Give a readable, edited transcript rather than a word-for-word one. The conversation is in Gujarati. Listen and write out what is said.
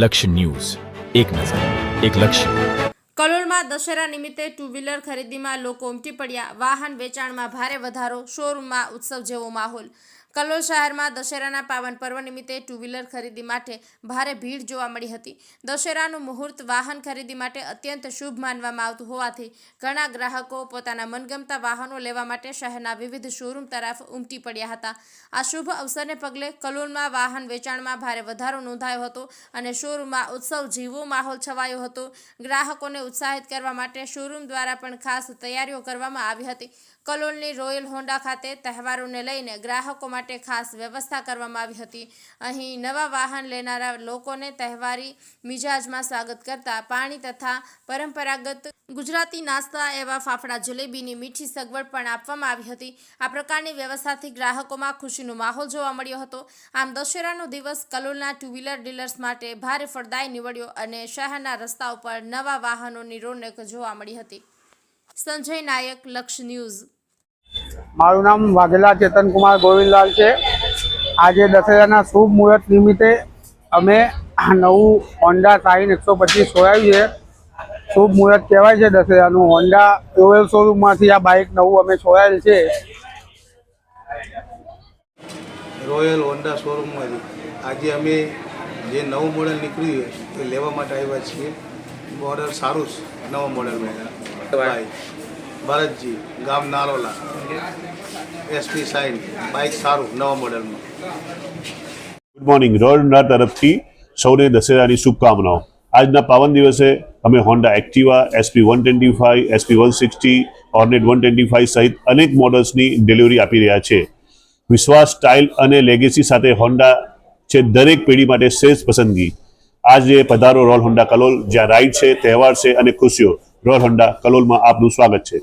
લક્ષ્ય ન્યૂઝ, એક નજર, એક લક્ષ્ય. કલોલમાં દશેરા નિમિત્તે ટુ વ્હીલર ખરીદીમાં લોકો ઉમટી પડ્યા. વાહન વેચાણમાં ભારે વધારો, શોરૂમમાં ઉત્સવ જેવો માહોલ. કલોલ શહેરમાં દશેરાના પાવન પર્વ નિમિત્તે ટુ વ્હીલર ખરીદી માટે ભારે ભીડ જોવા મળી હતી. દશેરાનું મુહૂર્ત વાહન ખરીદી માટે અત્યંત શુભ માનવામાં આવતું હોવાથી ઘણા ગ્રાહકો પોતાના મનગમતા વાહનો લેવા માટે શહેરના વિવિધ શોરૂમ તરફ ઉમટી પડ્યા હતા. આ શુભ અવસરને પગલે કલોલમાં વાહન વેચાણમાં ભારે વધારો નોંધાયો હતો અને શોરૂમમાં ઉત્સવ જેવો માહોલ છવાયો હતો. ગ્રાહકોને ઉત્સાહિત કરવા માટે શોરૂમ દ્વારા પણ ખાસ તૈયારીઓ કરવામાં આવી હતી. કલોલની રોયલ હોન્ડા ખાતે તહેવારોને લઈને ગ્રાહકો માટે ખાસ વ્યવસ્થા કરવામાં આવી હતી. અહીં નવા વાહન લેનારા લોકોને તહેવારી મિજાજમાં સ્વાગત કરતા પાણી તથા પરંપરાગત ગુજરાતી નાસ્તા એવા ફાફડા જલેબીની મીઠી સગવડ પણ આપવામાં આવી હતી. આ પ્રકારની વ્યવસ્થાથી ગ્રાહકોમાં ખુશીનો માહોલ જોવા મળ્યો હતો. આમ દશેરાનો દિવસ કલોલના ટુ વ્હીલર ડીલર્સ માટે ભારે ફળદાયી નીવડ્યો અને શહેરના રસ્તાઓ પર નવા વાહનોની રોનક જોવા મળી હતી. સંજય નાયક, લક્ષ્ય ન્યૂઝ. મારું નામ વાઘેલા ચેતનકુમાર ગોવિંદલાલ છે. આજે દશેરાના શુભ મુહૂર્ત નિમિત્તે અમે નવું હોન્ડા શાઇન 125 છોડાવ્યું છે. શુભ મુહૂર્ત કહેવાય છે દશેરાનું. હોન્ડા રોયલ શોરૂમમાંથી આ બાઇક નવું અમે છોડાયેલ છે. રોયલ હોન્ડા શોરૂમમાંથી આજે અમે જે નવું મોડેલ નીકળ્યું છે એ લેવા માટે આવ્યા છીએ. મોડેલ સારું છે, નવા મોડેલમાં. ભરતજી, ગામ નારોલા, SP શાઇન બાઇક સારું, નવા મોડેલમાં. Good morning. રોયલ હોન્ડા તરફથી સૌને દશેરાની શુભકામનાઓ. આજના પાવન દિવસે અમે હોન્ડા એક્ટિવા, SP 125, SP 160, ઓર્નેટ 125 સહિત અનેક મોડલ્સની ડિલિવરી આપી રહ્યા છે. વિશ્વાસ, સ્ટાઇલ અને લેગેસી સાથે હોન્ડા છે દરેક પેઢી માટે શ્રેષ્ઠ પસંદગી. આજે પધારો રોયલ હોન્ડા કલોલ, જ્યાં રાઇડ છે, તહેવાર છે અને ખુશીઓ. રોયલ હોન્ડા કલોલમાં આપનું સ્વાગત છે.